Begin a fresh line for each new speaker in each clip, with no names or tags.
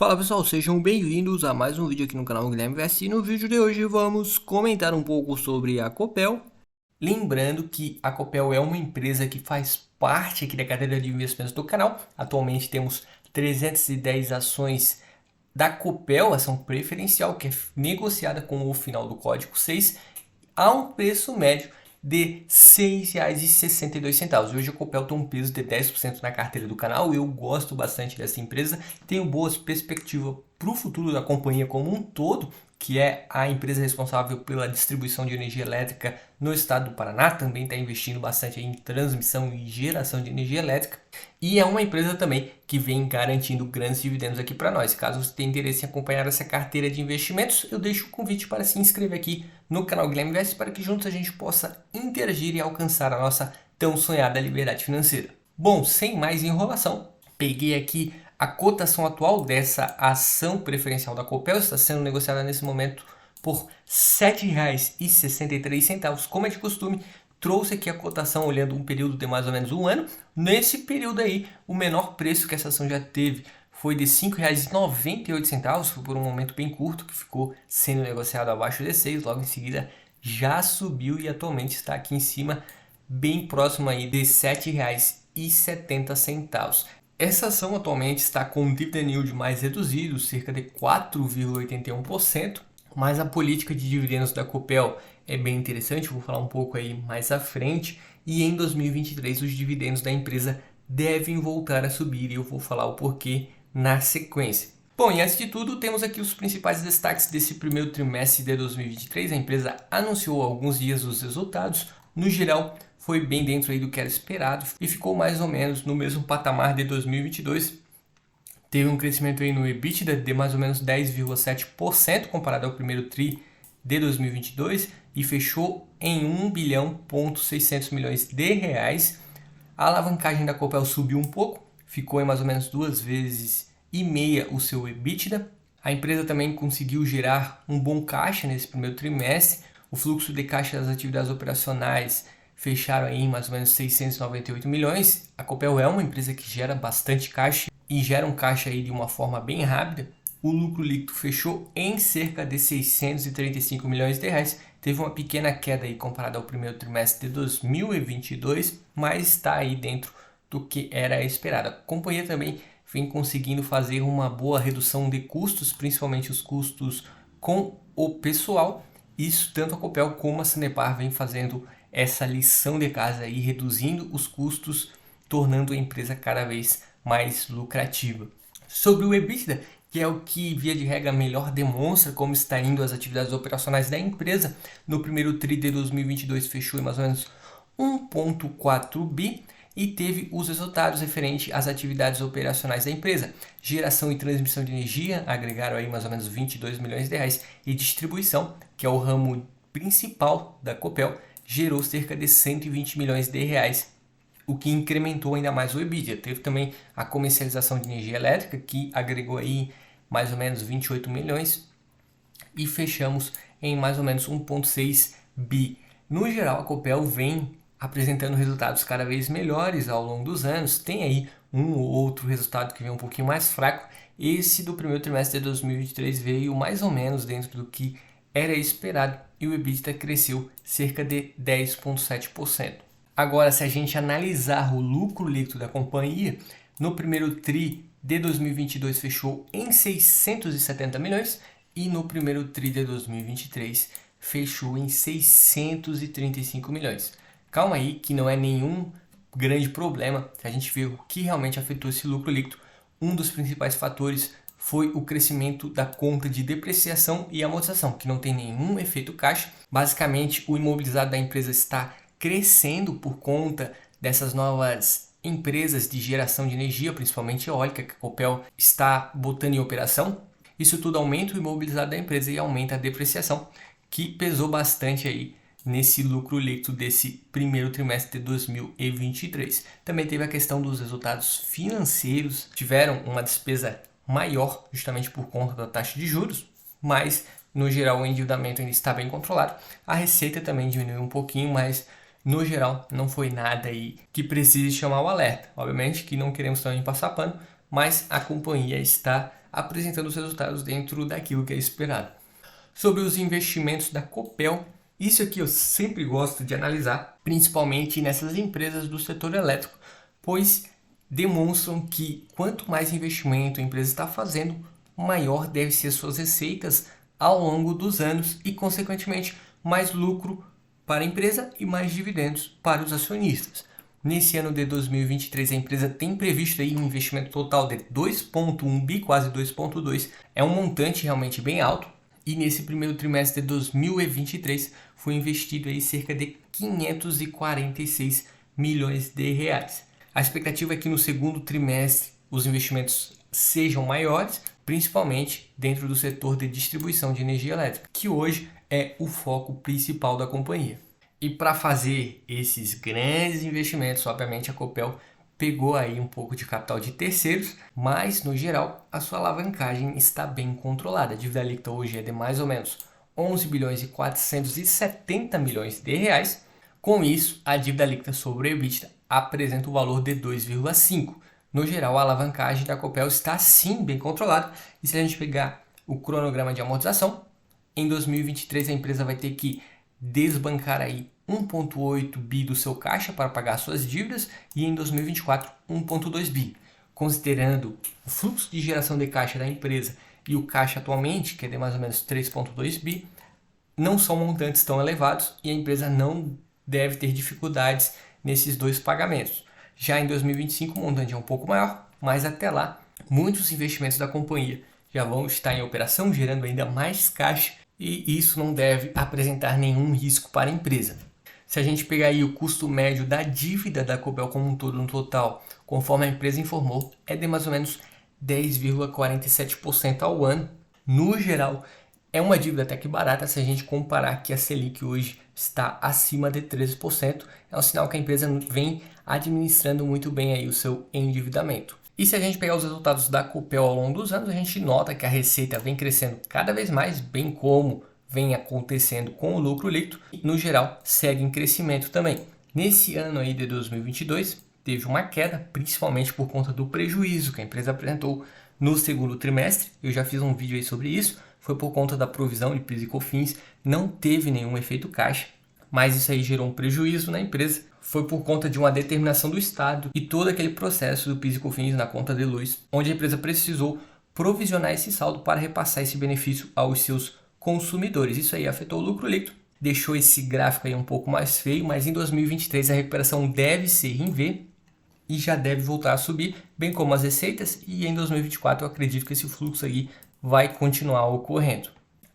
Fala pessoal, sejam bem-vindos a mais um vídeo aqui no canal Guilherme VS. E no vídeo de hoje vamos comentar um pouco sobre a Copel. Lembrando que a Copel é uma empresa que faz parte aqui da carteira de investimentos do canal. Atualmente temos 310 ações da Copel, ação preferencial, que é negociada com o final do código 6, a um preço médio de R$ 6,62. Hoje a Copel tem um peso de 10% na carteira do canal. Eu gosto bastante dessa empresa, tenho boas perspectivas para o futuro da companhia como um todo, que é a empresa responsável pela distribuição de energia elétrica no estado do Paraná. Também está investindo bastante em transmissão e geração de energia elétrica. E é uma empresa também que vem garantindo grandes dividendos aqui para nós. Caso você tenha interesse em acompanhar essa carteira de investimentos, eu deixo o convite para se inscrever aqui no canal Guilherme Invest para que juntos a gente possa interagir e alcançar a nossa tão sonhada liberdade financeira. Bom, sem mais enrolação, peguei aqui a cotação atual dessa ação preferencial da Copel. Está sendo negociada nesse momento por R$ 7,63. Como é de costume, trouxe aqui a cotação olhando um período de mais ou menos um ano. Nesse período aí, o menor preço que essa ação já teve foi de R$ 5,98, foi por um momento bem curto que ficou sendo negociado abaixo de 6, logo em seguida já subiu e atualmente está aqui em cima, bem próximo aí de R$ 7,70. Essa ação atualmente está com um dividend yield mais reduzido, cerca de 4,81%, mas a política de dividendos da Copel é bem interessante, vou falar um pouco aí mais à frente, e em 2023 os dividendos da empresa devem voltar a subir e eu vou falar o porquê na sequência. Bom, e antes de tudo, temos aqui os principais destaques desse primeiro trimestre de 2023. A empresa anunciou há alguns dias os resultados. No geral, foi bem dentro aí do que era esperado e ficou mais ou menos no mesmo patamar de 2022. Teve um crescimento aí no EBITDA de mais ou menos 10,7% comparado ao primeiro TRI de 2022 e fechou em 1,6 bilhões de reais. A alavancagem da Copel subiu um pouco, ficou em mais ou menos 2,5 vezes o seu EBITDA. A empresa também conseguiu gerar um bom caixa nesse primeiro trimestre. O fluxo de caixa das atividades operacionais fecharam aí em mais ou menos 698 milhões. A Copel é uma empresa que gera bastante caixa e gera um caixa aí de uma forma bem rápida. O lucro líquido fechou em cerca de 635 milhões de reais. Teve uma pequena queda aí comparado ao primeiro trimestre de 2022, mas está aí dentro do que era esperado. A companhia também vem conseguindo fazer uma boa redução de custos, principalmente os custos com o pessoal. Isso tanto a Copel como a Sanepar vem fazendo essa lição de casa aí, reduzindo os custos, tornando a empresa cada vez mais lucrativa. Sobre o EBITDA, que é o que via de regra melhor demonstra como está indo as atividades operacionais da empresa, no primeiro TRI de 2022 fechou em mais ou menos 1,4 bi e teve os resultados referentes às atividades operacionais da empresa. Geração e transmissão de energia agregaram aí mais ou menos 22 milhões de reais e distribuição, que é o ramo principal da Copel, gerou cerca de 120 milhões de reais, o que incrementou ainda mais o EBITDA. Teve também a comercialização de energia elétrica, que agregou aí mais ou menos 28 milhões e fechamos em mais ou menos 1,6 bi. No geral, a Copel vem apresentando resultados cada vez melhores ao longo dos anos. Tem aí um ou outro resultado que vem um pouquinho mais fraco. Esse do primeiro trimestre de 2023 veio mais ou menos dentro do que era esperado e o EBITDA cresceu cerca de 10,7%. Agora, se a gente analisar o lucro líquido da companhia, no primeiro TRI de 2022 fechou em 670 milhões e no primeiro TRI de 2023 fechou em 635 milhões. Calma aí que não é nenhum grande problema. Se a gente vê o que realmente afetou esse lucro líquido, um dos principais fatores foi o crescimento da conta de depreciação e amortização, que não tem nenhum efeito caixa. Basicamente, o imobilizado da empresa está crescendo por conta dessas novas empresas de geração de energia, principalmente eólica, que a Copel está botando em operação. Isso tudo aumenta o imobilizado da empresa e aumenta a depreciação, que pesou bastante aí nesse lucro líquido desse primeiro trimestre de 2023. Também teve a questão dos resultados financeiros, tiveram uma despesa maior justamente por conta da taxa de juros, mas no geral o endividamento ainda está bem controlado. A receita também diminuiu um pouquinho, mas no geral não foi nada aí que precise chamar o alerta. Obviamente que não queremos também passar pano, mas a companhia está apresentando os resultados dentro daquilo que é esperado. Sobre os investimentos da Copel, isso aqui eu sempre gosto de analisar, principalmente nessas empresas do setor elétrico, pois demonstram que quanto mais investimento a empresa está fazendo, maior devem ser suas receitas ao longo dos anos e, consequentemente, mais lucro para a empresa e mais dividendos para os acionistas. Nesse ano de 2023, a empresa tem previsto aí um investimento total de 2,1 bi, quase 2,2. É um montante realmente bem alto. E nesse primeiro trimestre de 2023 foi investido aí cerca de 546 milhões de reais. A expectativa é que no segundo trimestre os investimentos sejam maiores, principalmente dentro do setor de distribuição de energia elétrica, que hoje é o foco principal da companhia. E para fazer esses grandes investimentos, obviamente a Copel pegou aí um pouco de capital de terceiros, mas no geral a sua alavancagem está bem controlada. A dívida líquida hoje é de mais ou menos 11 bilhões e 470 milhões de reais. Com isso, a dívida líquida sobre o EBITDA apresenta o valor de 2,5. No geral, a alavancagem da Copel está sim bem controlada. E se a gente pegar o cronograma de amortização, em 2023 a empresa vai ter que desbancar aí 1,8 bi do seu caixa para pagar suas dívidas e em 2024 1,2 bi. Considerando o fluxo de geração de caixa da empresa e o caixa atualmente, que é de mais ou menos 3,2 bi, não são montantes tão elevados e a empresa não deve ter dificuldades nesses dois pagamentos. Já em 2025 o montante é um pouco maior, mas até lá muitos investimentos da companhia já vão estar em operação, gerando ainda mais caixa e isso não deve apresentar nenhum risco para a empresa. Se a gente pegar aí o custo médio da dívida da Copel como um todo no total, conforme a empresa informou, é de mais ou menos 10,47% ao ano. No geral, é uma dívida até que barata se a gente comparar que a Selic hoje está acima de 13%. É um sinal que a empresa vem administrando muito bem aí o seu endividamento. E se a gente pegar os resultados da Copel ao longo dos anos, a gente nota que a receita vem crescendo cada vez mais, bem como vem acontecendo com o lucro líquido, e no geral segue em crescimento também. Nesse ano aí de 2022, teve uma queda, principalmente por conta do prejuízo que a empresa apresentou no segundo trimestre. Eu já fiz um vídeo aí sobre isso, foi por conta da provisão de PIS e COFINS, não teve nenhum efeito caixa, mas isso aí gerou um prejuízo na empresa. Foi por conta de uma determinação do Estado e todo aquele processo do PIS e COFINS na conta de luz, onde a empresa precisou provisionar esse saldo para repassar esse benefício aos seus consumidores. Isso aí afetou o lucro líquido, deixou esse gráfico aí um pouco mais feio, mas em 2023 a recuperação deve ser em V e já deve voltar a subir, bem como as receitas, e em 2024 eu acredito que esse fluxo aí vai continuar ocorrendo.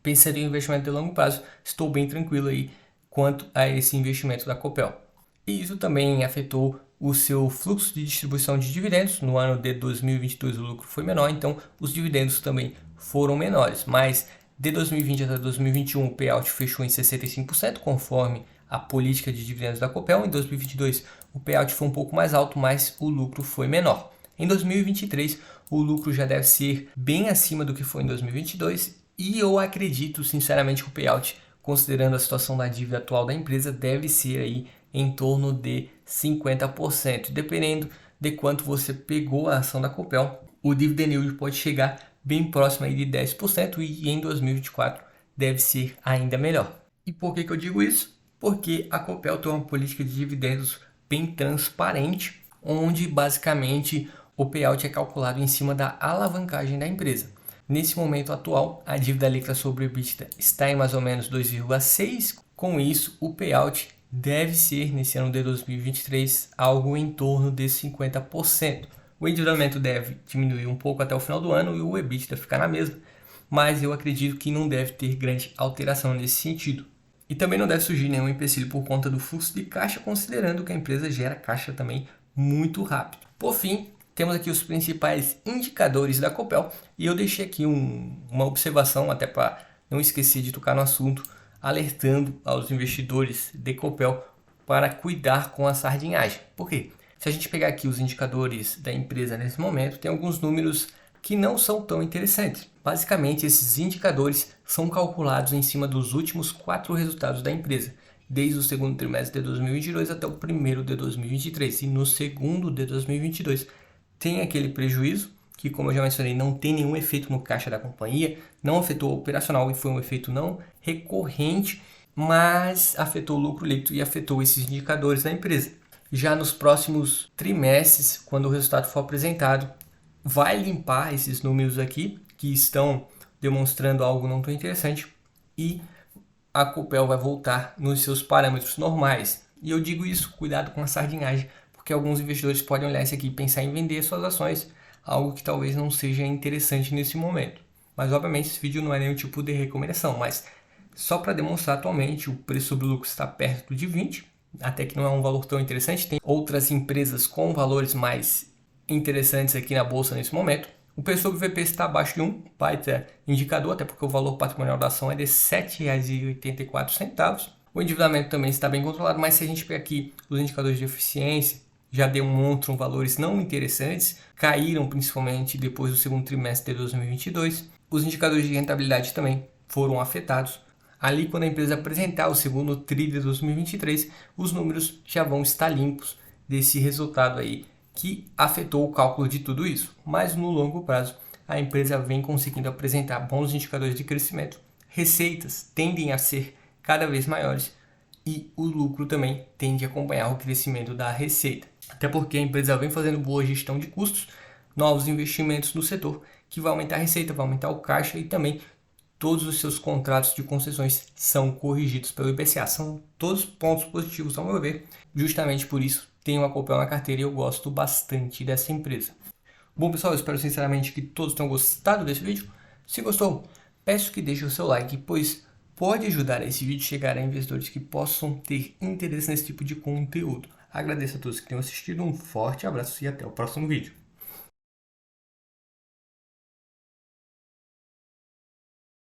Pensando em investimento de longo prazo, estou bem tranquilo aí quanto a esse investimento da Copel. E isso também afetou o seu fluxo de distribuição de dividendos. No ano de 2022 o lucro foi menor, então os dividendos também foram menores. Mas de 2020 até 2021 o payout fechou em 65%, conforme a política de dividendos da Copel. Em 2022 o payout foi um pouco mais alto, mas o lucro foi menor. Em 2023 o lucro já deve ser bem acima do que foi em 2022 e eu acredito sinceramente que o payout, considerando a situação da dívida atual da empresa, deve ser aí em torno de 50%. Dependendo de quanto você pegou a ação da Copel, o dividend yield pode chegar bem próximo aí de 10% e em 2024 deve ser ainda melhor. E por que eu digo isso? Porque a Copel tem uma política de dividendos bem transparente, onde basicamente o payout é calculado em cima da alavancagem da empresa. Nesse momento atual, a dívida líquida sobre o EBITDA está em mais ou menos 2,6. Com isso, o payout deve ser, nesse ano de 2023, algo em torno de 50%. O endividamento deve diminuir um pouco até o final do ano e o EBITDA ficar na mesma, mas eu acredito que não deve ter grande alteração nesse sentido. E também não deve surgir nenhum empecilho por conta do fluxo de caixa, considerando que a empresa gera caixa também muito rápido. Por fim, temos aqui os principais indicadores da Copel e eu deixei aqui uma observação até para não esquecer de tocar no assunto, alertando aos investidores de Copel para cuidar com a sardinhagem. Por quê? Se a gente pegar aqui os indicadores da empresa nesse momento, tem alguns números que não são tão interessantes. Basicamente, esses indicadores são calculados em cima dos últimos 4 resultados da empresa, desde o segundo trimestre de 2022 até o primeiro de 2023. E no segundo de 2022 tem aquele prejuízo que, como eu já mencionei, não tem nenhum efeito no caixa da companhia, não afetou o operacional e foi um efeito não recorrente, mas afetou o lucro líquido e afetou esses indicadores da empresa. Já nos próximos trimestres, quando o resultado for apresentado, vai limpar esses números aqui, que estão demonstrando algo não tão interessante, e a Copel vai voltar nos seus parâmetros normais. E eu digo isso, cuidado com a sardinhagem, porque alguns investidores podem olhar isso aqui e pensar em vender suas ações, algo que talvez não seja interessante nesse momento. Mas obviamente esse vídeo não é nenhum tipo de recomendação, mas só para demonstrar, atualmente o preço sobre lucro está perto de 20, até que não é um valor tão interessante. Tem outras empresas com valores mais interessantes aqui na bolsa nesse momento. O preço sobre VP está abaixo de 1, baita indicador, até porque o valor patrimonial da ação é de R$ 7,84. O endividamento também está bem controlado, mas se a gente pegar aqui os indicadores de eficiência, já demonstram valores não interessantes, caíram principalmente depois do segundo trimestre de 2022. Os indicadores de rentabilidade também foram afetados. Ali, quando a empresa apresentar o segundo TRI de 2023, os números já vão estar limpos desse resultado aí, que afetou o cálculo de tudo isso. Mas no longo prazo, a empresa vem conseguindo apresentar bons indicadores de crescimento. Receitas tendem a ser cada vez maiores e o lucro também tende a acompanhar o crescimento da receita. Até porque a empresa vem fazendo boa gestão de custos, novos investimentos no setor, que vai aumentar a receita, vai aumentar o caixa e também todos os seus contratos de concessões são corrigidos pelo IPCA. São todos pontos positivos, ao meu ver. Justamente por isso, tenho a Copel na carteira e eu gosto bastante dessa empresa. Bom, pessoal, eu espero sinceramente que todos tenham gostado desse vídeo. Se gostou, peço que deixe o seu like, pois pode ajudar esse vídeo a chegar a investidores que possam ter interesse nesse tipo de conteúdo. Agradeço a todos que tenham assistido, um forte abraço e até o próximo vídeo.